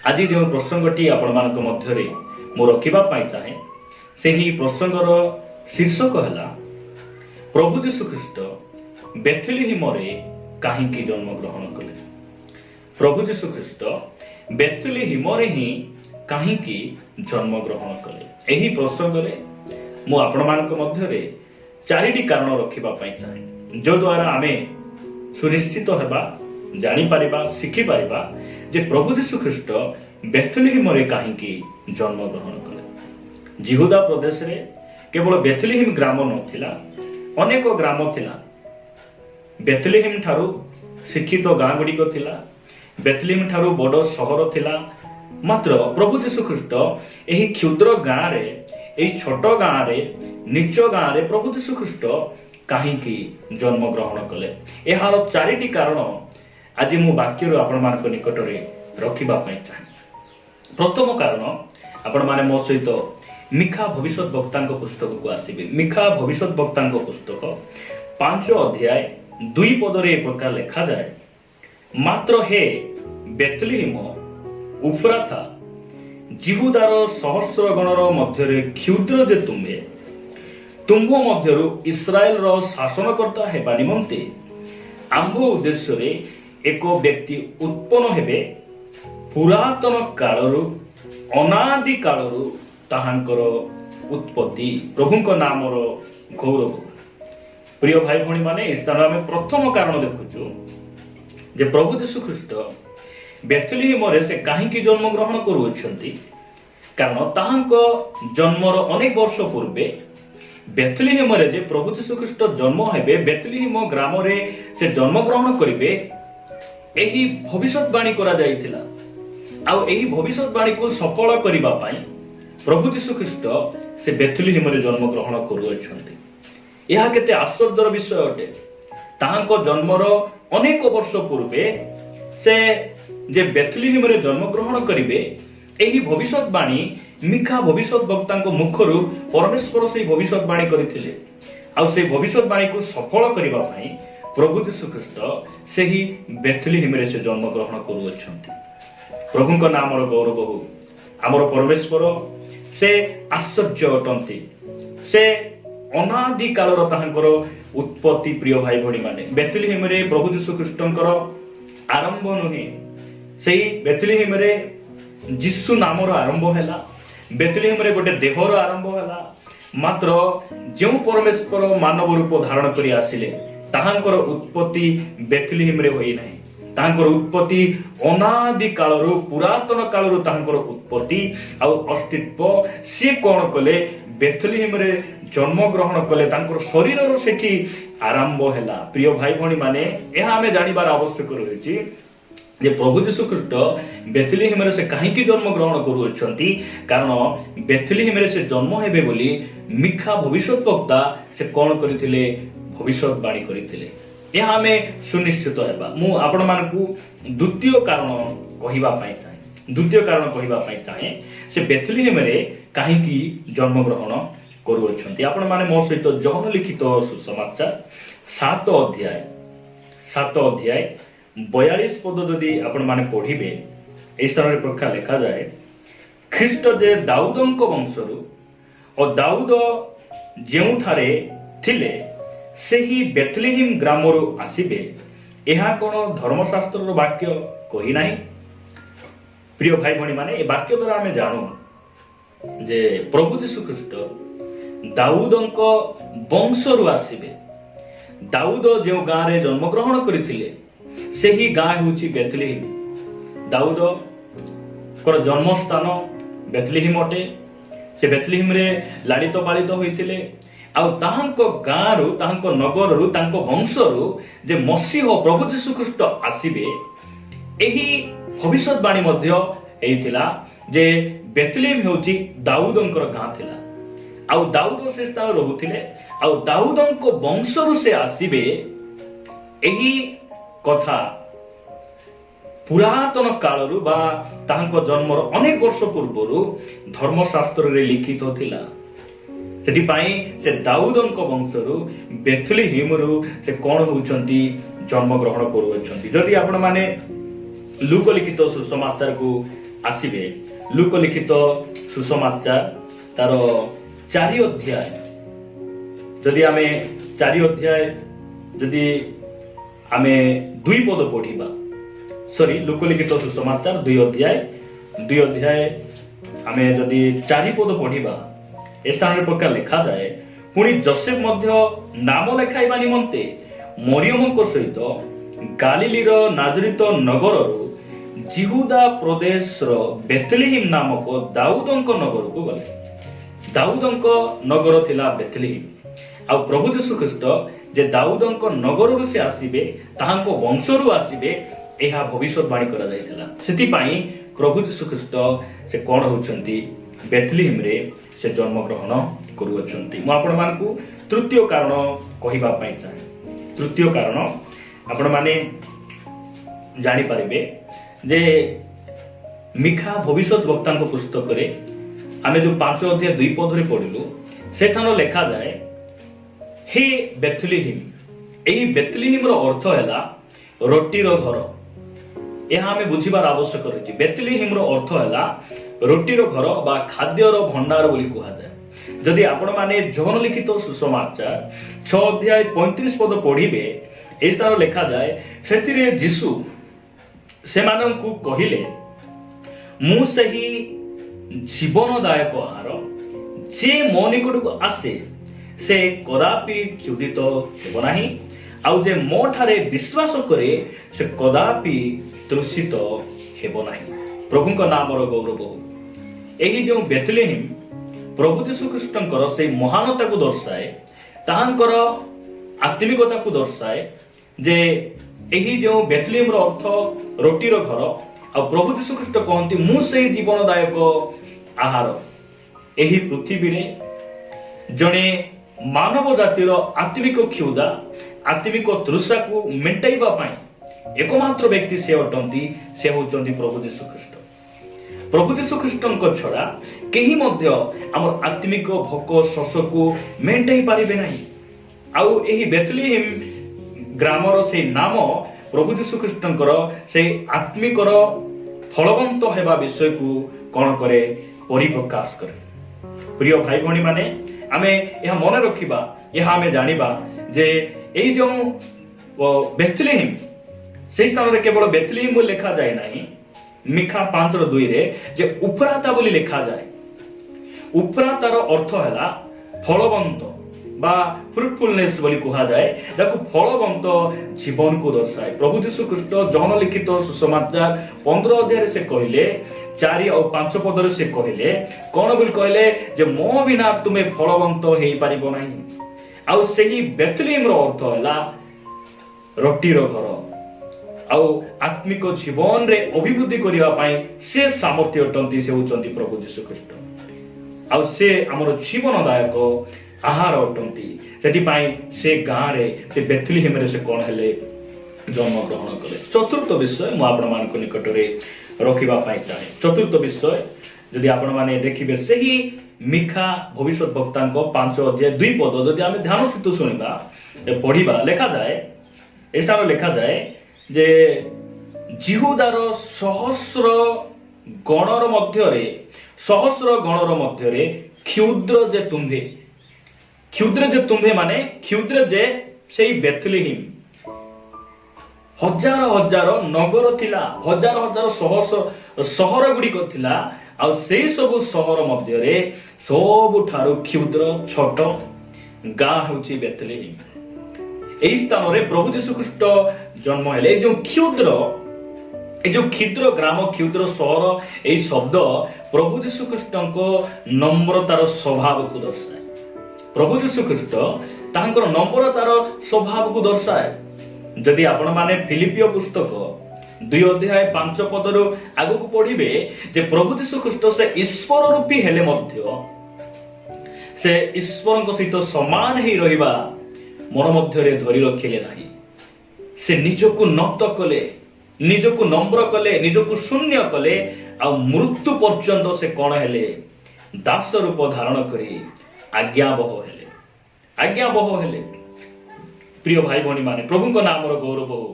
आज जो प्रसंगटी आपण मानक मध्यरे मु रखिबा पाई चाहे सेही प्रसंगर शीर्षक है प्रभु यीशु ख्रीष्ट बेथलेहेम रे काहींकी जन्म ग्रहण कले। प्रभु यीशु ख्रीष्ट बेथलेहेम रे ही काहींकी जन्म ग्रहण कले। एही प्रसंग रे मु आपण मानक मध्यरे चारिटी कारण रखिबा पाई चाहे जो द्वारा आमे सुनिश्चित हेबा जानी पारिबा शिखि पारिबा जे प्रभु यीशु ख्रीष्ट बेथलेहेम रे काहींकी जन्म ग्रहण कले। जिहुदा प्रदेश रे केवल बेथलेहेम ग्राम नथिला, अनेक ग्राम थिला। बेथलेहेम ठारू शिक्षित गाँ गुड़िक थिला, बेथलेहेम ठारू बड़ सहर थिला। मात्र प्रभु यीशु ख्रीष्ट एही क्षुद्र गाँ रे, एही छोट गाँ रे, नीच गाँ रे प्रभु यीशु ख्रीष्ट काहींकी जन्म ग्रहण कले। एहार चारिटी कारण आज मु वाक्य आपण मानक निकट रे रखिबा पई चाहे। प्रथम कारण आपण माने मो सहित मिखा भविष्यत वक्ता पुस्तक को आसीबे। मिखा भविष्यत वक्ता पुस्तक 5 अध्याय 2 पद रे प्रकार लिखा जाए, मात्र हे बेथलेहेम उफ्राता जिहुदार सहस्र गणर मध्यरे क्षुद्र जे तुम्भ मध्यरु इस्राएल रो शासनकर्ता हेबा निमंते आंभ उद्देश्य रे एक व्यक्ति उत्पन्न हेबे। पुरातन कालरु अनादि कालरु ताहांकर उत्पत्ति प्रभुंक नामर गौरव। प्रिय भाई भणी माने इस तरह में प्रथम कारण देखुछु जे प्रभु यीशु ख्रीष्ट बेथलेहेम रे से काहींकी जन्म ग्रहण करूछंती, कारण ताहांक जन्मर अनेक वर्ष पूर्वे बेथलेहेम रे जे प्रभु यीशु ख्रीष्ट जन्म हेबे, बेथलेहेम ग्राम रे से जन्म ग्रहण करिवे, एही भविष्यवाणी करा जायतिला। आ एही भविष्यवाणी को सफल करिबा पई प्रभु यीशु ख्रीष्ट से बेथलेहेम रे जन्म ग्रहण करूछंती। यह केते आश्चर्यर विषय अटे। ताहांक जन्मर अनेक वर्ष पूर्वे से जे बेथलेहेम रे जन्म ग्रहण करिवे, एही भविष्यवाणी मिखा भविष्यत वक्ता मुखरु परमेश्वर से भविष्यवाणी करथिले। आ से भविष्यवाणी को सफल करिबा पई प्रभु यीशु ख्रीष्ट सेही बेथलेहेम रे से जन्म ग्रहण करूछंती। प्रभुंक नामर गौरव हो। आमर परमेश्वर से आश्चर्य अटंती। से अनादि कालर ताहांकर उत्पत्ति। प्रिय भाई भणी माने बेथलेहेम रे प्रभु यीशु ख्रीष्टंकर आरंभ नुहे, सेही बेथलेहेम रे जिसु नामर आरंभ हैला। बेथलेहेम रे गोटे देहर आरंभ हैला। मात्र जो परमेश्वर मानव रूप धारण करी आसिले ताहांकर उत्पत्ति बेथलेहेम रे होई नाही। ताहांकर उत्पत्ति अनादि कालरु, पुरातन कालरु ताहांकर उत्पत्ति आ अस्तित्व से कोन कले बेथलेहेम रे जन्म ग्रहण कले। तांकर शरीरर सेठी आरंभ हैला। प्रिय भाई भणी माने एहा हमें जानिबार आवश्यक रहिछि जे प्रभु यीशु ख्रीष्ट बेथलेहेम रे से काहींकी जन्म ग्रहण करूछंती, कारण बेथलेहेम रे से जन्म हेबे बोली मिखा भविष्यत वक्ता से कोन करिथिले, भविष्यवाणी करिथिले। यह हमें सुनिश्चित हेबा। मु आपण मानकू द्वितीय कारण कहिबा पई चाहे। द्वितीय कारण कहिबा पई चाहे से बेथलेहेम रे काहींकी जन्म ग्रहण करूछंती। आपण माने मो सहित जहन लिखित सुसमाचार 7 अध्याय 42 पद जदि आपण माने पढ़िबे, इस तरह रे प्रकार लिखा जाए, ख्रीष्ट जे दाऊदंक वंशरु और दाऊद जेउठारे थिले सेही बेथलेहेम ग्रामरु आसीबे, एहा कोन धर्मशास्त्र वाक्य कहि नाही। प्रिय भाई भणी माने ए वाक्य द्वारा हमें जानो जे प्रभु यीशु ख्रीष्ट दाऊदंक वंशरु आसीबे। दाऊद जे गाँ रे जन्म ग्रहण करिथिले सेही गाँ होउची बेथलेहेम। दाऊद कर जन्म स्थान बेथलेहेम अटे। से बेथलेहेम रे लाड़ित पालित होइतिले। आ ताहांक गाँ रु, ताहांक नगर रु, ताहांक वंश रु जे मसीह प्रभु यीशु ख्रीष्ट आसीबे, एही भविष्यवाणी मध्य एइथिला जे बेथलेहेम हेउची दाऊदंकर गाँ थिला। आ दाऊद से स्थान रहुथिले। आ दाऊदंक वंश रु से आसीबे, एही कथा पुरातन कालरु बा ताहांक जन्मर अनेक वर्ष पूर्वरु धर्मशास्त्र रे लिखित थिला। सेति पाई से दाऊदंक वंशरु बेथलेहेम रु से कोन होउचंती जन्म ग्रहण करूछंती। जदि आपण माने लूक लिखित सुसमाचार को ଆସିବେ ଲୁକ ଲିଖିତ ସୁସମାଚାର ତାର 4 ଅଧ୍ୟାୟ ଯଦି ଆମେ 4 ଅଧ୍ୟାୟ ଯଦି ଆମେ 2 ପଦ ପଢିବା ଲୁକ ଲିଖିତ ସୁସମାଚାର 2 ଅଧ୍ୟାୟ ଆମେ ଯଦି 4 ପଦ ପଢିବା ଏ ସ୍ଥାନରେ ପ୍ରକାର ଲେଖାଯାଏ ପୁଣି ଯୋସେଫ ମଧ୍ୟ ନାମ ଲେଖାଇବା ନିମନ୍ତେ ମରିୟମଙ୍କ ସହିତ ଗାଲିଲିର ନାଜରିତ ନଗରରୁ ଜିହୁଦା ପ୍ରଦେଶର ବେଥଲେହେମ ନାମକ ଦାଉଦଙ୍କ ନଗରକୁ ଗଲେ। ଦାଉଦଙ୍କ ନଗର ଥିଲା ବେଥଲେହେମ। ଆଉ ପ୍ରଭୁ ଯୀଶୁ ଖ୍ରୀଷ୍ଟ ଯେ ଦାଉଦଙ୍କ ନଗରରୁ ସେ ଆସିବେ ତାହାଙ୍କ ବଂଶରୁ ଆସିବେ ଏହା ଭବିଷ୍ୟତବାଣୀ କରାଯାଇଥିଲା। ସେଥିପାଇଁ ପ୍ରଭୁ ଯୀଶୁ ଖ୍ରୀଷ୍ଟ ସେ କଣ ହେଉଛନ୍ତି ବେଥଲେହେମରେ ସେ ଜନ୍ମଗ୍ରହଣ କରୁଅଛନ୍ତି। ମୁଁ ଆପଣମାନଙ୍କୁ ତୃତୀୟ କାରଣ କହିବା ପାଇଁ ଚାହେଁ। ତୃତୀୟ କାରଣ ଆପଣମାନେ ଜାଣିପାରିବେ ଯେ ମିଖା ଭବିଷ୍ୟତ ବକ୍ତାଙ୍କ ପୁସ୍ତକରେ ଆମେ ଯୋଉ 5 ଅଧ୍ୟାୟ 2 ପଦରେ ପଢିଲୁ ସେଠାରୁ ଲେଖାଯାଏ ହେ ବେଥଲେହେମ। ଏହି ବେଥଲେହେମର ଅର୍ଥ ହେଲା ରୋଟିର ଘର। ଏହା ଆମେ ବୁଝିବାର ଆବଶ୍ୟକ ରହିଛି। ବେଥଲେହେମର ଅର୍ଥ ହେଲା ରୋଟିର ଘର ବା ଖାଦ୍ୟର ଭଣ୍ଡାର ବୋଲି କୁହାଯାଏ। ଯଦି ଆପଣମାନେ ଯୋହନ ଲିଖିତ ସୁସମାଚାର 6 ଅଧ୍ୟାୟ 35 ପଦ ପଢିବେ ଏହି ସ୍ଥାନ ଲେଖାଯାଏ ସେଥିରେ ଯୀଶୁ ସେମାନଙ୍କୁ କହିଲେ ମୁଁ ସେହି ଜୀବନଦାୟକ ଆହାର ଯେ ମୋ ନିକଟକୁ ଆସେ ସେ କଦାପି କ୍ଷୁଧିତ ହେବ ନାହିଁ ଆଉ ଯେ ମୋ ଠାରେ ବିଶ୍ୱାସ କରେ ସେ କଦାପି ତୃଷିତ ହେବ ନାହିଁ। ପ୍ରଭୁଙ୍କ ନାମର ଗୌରବ ହଉ। ଏହି ଯେଉଁ ବେଥଲେହେମ ପ୍ରଭୁ ଯୀଶୁ ଖ୍ରୀଷ୍ଟଙ୍କର ସେହି ମହାନତାକୁ ଦର୍ଶାଏ ତାହାଙ୍କର ଆତ୍ମିକତାକୁ ଦର୍ଶାଏ ଯେ ଏହି ଯେଉଁ ବେଥଲେହେମର ଅର୍ଥ ରୋଟିର ଘର ଆଉ ପ୍ରଭୁ ଯୀଶୁ ଖ୍ରୀଷ୍ଟ କହନ୍ତି ମୁଁ ସେହି ଜୀବନଦାୟକ ଆହାର। ଏହି ପୃଥିବୀରେ ଜଣେ ମାନବ ଜାତିର ଆତ୍ମିକ କ୍ଷୁଧା ଆତ୍ମିକ ତୃଷାକୁ ମେଣ୍ଟାଇବା ପାଇଁ ଏକମାତ୍ର ବ୍ୟକ୍ତି ସେ ଅଟନ୍ତି ସେ ହେଉଛନ୍ତି ପ୍ରଭୁ ଯୀଶୁ ଖ୍ରୀଷ୍ଟ। ପ୍ରଭୁ ଯୀଶୁ ଖ୍ରୀଷ୍ଟଙ୍କ ଛଡା କେହି ମଧ୍ୟ ଆମର ଆତ୍ମିକ ଭୋକ ଶୋଷକୁ ମେଣ୍ଟାଇ ପାରିବେ ନାହିଁ। ଆଉ ଏହି ବେଥଲେହେମ ଗ୍ରାମର ସେଇ ନାମ ପ୍ରଭୁ ଯୀଶୁ ଖ୍ରୀଷ୍ଟଙ୍କର ସେଇ ଆତ୍ମିକର ଫଳବନ୍ତ ହେବା ବିଷୟକୁ କଣ କରେ ପରିପ୍ରକାଶ କରେ। ପ୍ରିୟ ଭାଇ ଭଉଣୀ ମାନେ ଆମେ ଏହା ମନେ ରଖିବା ଏହା ଆମେ ଜାଣିବା ଯେ ଏଇ ଯେଉଁ ବେଥଲେହେମ ସେଇ ସ୍ଥାନରେ କେବଳ ବେଥଲେହେମ ବୋଲି ଲେଖାଯାଏ ନାହିଁ। ମିଖା 5:2 ଯେ ଉଫ୍ରାତା ବୋଲି ଲେଖାଯାଏ। ଉଫ୍ରାତାର ଅର୍ଥ ହେଲା ଫଳବନ୍ତ ବା ଫ୍ରୁଟଫୁଲନେସ ବୋଲି କୁହାଯାଏ ଯାହାକୁ ଫଳବନ୍ତ ଜୀବନକୁ ଦର୍ଶାଏ। ପ୍ରଭୁ ଯୀଶୁ ଖ୍ରୀଷ୍ଟ ଯୋହନ ଲିଖିତ ସୁସମାଚାର 15 ଅଧ୍ୟାୟରେ ସେ କହିଲେ 4 ଆଉ 5 ପଦରେ ସେ କହିଲେ କଣ ବୋଲି କହିଲେ ଯେ ମୋ ବିନା ତୁମେ ଫଳବନ୍ତ ହେଇପାରିବ ନାହିଁ। ଆଉ ସେହି ବେଥଲେହେମର ଅର୍ଥ ହେଲା ରୋଟିର ଘର। ଆଉ ଆତ୍ମିକ ଜୀବନରେ ଅଭିବୃଦ୍ଧି କରିବା ପାଇଁ ସେ ସାମର୍ଥ୍ୟ ଅଟନ୍ତି ସେ ହେଉଛନ୍ତି ପ୍ରଭୁ ଯୀଶୁ ଖ୍ରୀଷ୍ଟ। ଆଉ ସେ ଆମର ଜୀବନଦାୟକ ଆହାର ଅଟନ୍ତି। ସେଥିପାଇଁ ସେ ଗାଁରେ ସେ ବେଥଲେହେମରେ ସେ କଣ ହେଲେ ଜନ୍ମଗ୍ରହଣ କଲେ। ଚତୁର୍ଥ ବିଷୟ ମୁଁ ଆପଣମାନଙ୍କ ନିକଟରେ ରଖିବା ପାଇଁ ଚାହେଁ। ଚତୁର୍ଥ ବିଷୟ ଯଦି ଆପଣମାନେ ଦେଖିବେ ସେହି ମିଖା ଭବିଷ୍ୟତ ବକ୍ତାଙ୍କ 5 ଅଧ୍ୟାୟ 2 ପଦ ଯଦି ଆମେ ଧ୍ୟାନ ସହିତ ଶୁଣିବା ପଢିବା ଲେଖାଯାଏ ଏଠାରେ ଲେଖାଯାଏ ଯେ ଜିହୁଦାର ସହସ୍ର ଗଣର ମଧ୍ୟରେ କ୍ଷୁଦ୍ର ଯେ ତୁମ୍ଭେ ମାନେ କ୍ଷୁଦ୍ର ଯେ ସେଇ ବେଥଲେହେମ ହଜାର ହଜାର ନଗର ଥିଲା ହଜାର ହଜାର ସହର ଗୁଡିକ ଥିଲା ଆଉ ସେଇ ସବୁ ସହର ମଧ୍ୟରେ ସବୁଠାରୁ କ୍ଷୁଦ୍ର ଛୋଟ ଗାଁ ହେଉଛି ବେଥଲେହେମ। ଏହି ସ୍ଥାନରେ ପ୍ରଭୁ ଯୀଶୁ ଖ୍ରୀଷ୍ଟ ଜନ୍ମ ହେଲେ। ଏଇ ଯୋଉ କ୍ଷୁଦ୍ର ଗ୍ରାମ କ୍ଷୁଦ୍ର ସହର ଏହି ଶବ୍ଦ ପ୍ରଭୁ ଯୀଶୁ ଖ୍ରୀଷ୍ଟଙ୍କ ନମ୍ରତାର ସ୍ୱଭାବକୁ ଦର୍ଶାଏ। ପ୍ରଭୁ ଯୀଶୁ ଖ୍ରୀଷ୍ଟ ତାଙ୍କର ନମ୍ରତାର ସ୍ୱଭାବକୁ ଦର୍ଶାଏ। ଯଦି ଆପଣମାନେ ଫିଲିପିଓ ପୁସ୍ତକ 2 ଅଧ୍ୟାୟ 5 ପଦରୁ ଆଗକୁ ପଢିବେ ଯେ ପ୍ରଭୁ ଯୀଶୁ ଖ୍ରୀଷ୍ଟ ସେ ଈଶ୍ୱର ରୂପୀ ହେଲେ ମଧ୍ୟ ସେ ଈଶ୍ୱରଙ୍କ ସହିତ ସମାନ ହେଇ ରହିବା ମନ ମଧ୍ୟରେ ଧରି ରଖିଲେ ନାହିଁ। ସେ ନିଜକୁ ନତ କଲେ ନିଜକୁ ନମ୍ର କଲେ ନିଜକୁ ଶୂନ୍ୟ କଲେ ଆଉ ମୃତ୍ୟୁ ପର୍ଯ୍ୟନ୍ତ ସେ କଣ ହେଲେ ଦାସ ରୂପ ଧାରଣ କରି ଆଜ୍ଞାବହ ହେଲେ। ପ୍ରିୟ ଭାଇ ଭଉଣୀ ମାନେ ପ୍ରଭୁଙ୍କ ନାମର ଗୌରବ ହଉ।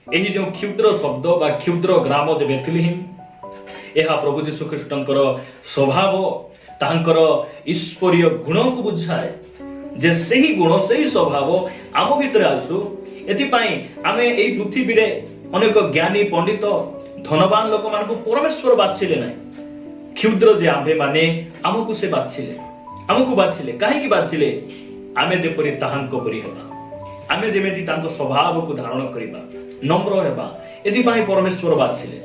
ଏହି ଯେଉଁ କ୍ଷୁଦ୍ର ଶବ୍ଦ ବା କ୍ଷୁଦ୍ର ଗ୍ରାମ ଯେ ବେଥଲେହେମ ଏହା ପ୍ରଭୁ ଯୀଶୁଖ୍ରୀଷ୍ଟଙ୍କର ସ୍ୱଭାବ ତାହାଙ୍କର ଈଶ୍ୱରୀୟ ଗୁଣକୁ ବୁଝାଏ ଯେ ସେହି ଗୁଣ ସେହି ସ୍ୱଭାବ ଆମ ଭିତରେ ଆସୁ। ଏଥିପାଇଁ ଆମେ ଏଇ ପୃଥିବୀରେ ଅନେକ ଜ୍ଞାନୀ ପଣ୍ଡିତ ଧନବାନ ଲୋକମାନଙ୍କୁ ପରମେଶ୍ୱର ବାଛିଲେ ନାହିଁ। କ୍ଷୁଦ୍ର ଯେ ଆମ୍ଭେମାନେ ଆମକୁ ସେ ବାଛିଲେ। ଆମକୁ ବାଛିଲେ କାହିଁକି ବାଛିଲେ? ଆମେ ଯେପରି ତାହାଙ୍କ ପରି ହେବା, ଆମେ ଯେମିତି ତାଙ୍କ ସ୍ୱଭାବକୁ ଧାରଣ କରିବା, ନମ୍ର ହେବା, ଏଥିପାଇଁ ପରମେଶ୍ୱର ବାଛିଲେ।